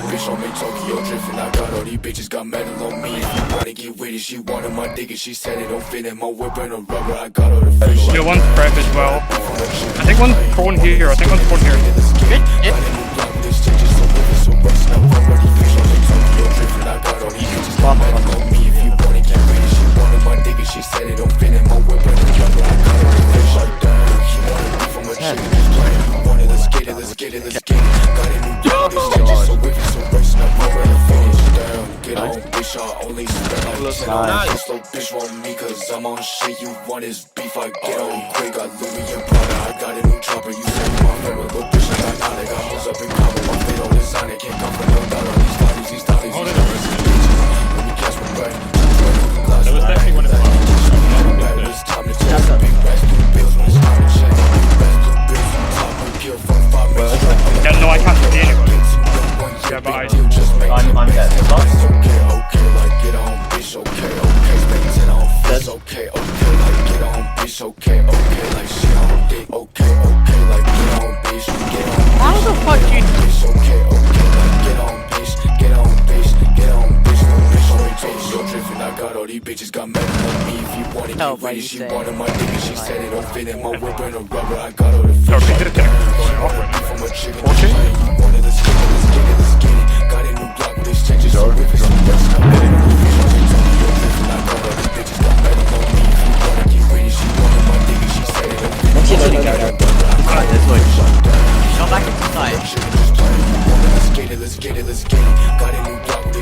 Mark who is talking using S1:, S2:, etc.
S1: bitch on me, Tokyo drifting. I got all these bitches got metal on me. If you wanna get with it, she wanted my dick and she said it don't fit in my whip and a rubber. I got all the fish.
S2: Yeah, one's prep as well. I think one's prawn here. I think one's prawn here. She said it don't fit in my whip and a rubber. I got all the fish like that. She wanted me from a chick and just playing. You wanted, let's get it, let's get it, let's get it. Got a new dog, this shit just so wicked, so racing up my way to finish. Damn, get on, bitch, I only spend like 10 on this. Slow bitch want me cause I'm on shit. You want is beef, I get on quick. Got Louis and Prada, I got a new chopper. You say my favorite little bitch, I got none. I got hoes up in common, my fate on design. It can't come from no dollar. These bodies, these bodies, these bodies. Let me catch my breath. There was definitely one in front. Yeah, no, I can't see anyone. Yeah, but
S3: I'm dead.
S1: Okay, like get on, bitch. Okay, spend 10 on fist. Okay, like get on, bitch. Okay, like shit on dick. Okay, like get on, bitch. Get on.
S4: How the fuck you?
S1: Okay, like get on, bitch. Get on, bitch. Get on, bitch. No bitch on me, Tokyo drifting. I got all these bitches got metal on me. If you want it, get ready. She wanted my dick and she said it don't fit in my whip and a rubber. I got all the fish. From a chicken, you wanted let's get it, let's get it, let's get it. Got a new block with this changes, so if it's some rest, I'm ready to fish on me, Tokyo drifting. I got all these bitches got metal on me. If you wanna get ready, she wanted my dick and she said it don't fit in my whip and a rubber.
S3: Alright, there's like. Not back inside.
S1: Let's get it, let's get it, let's get it. Got a new block with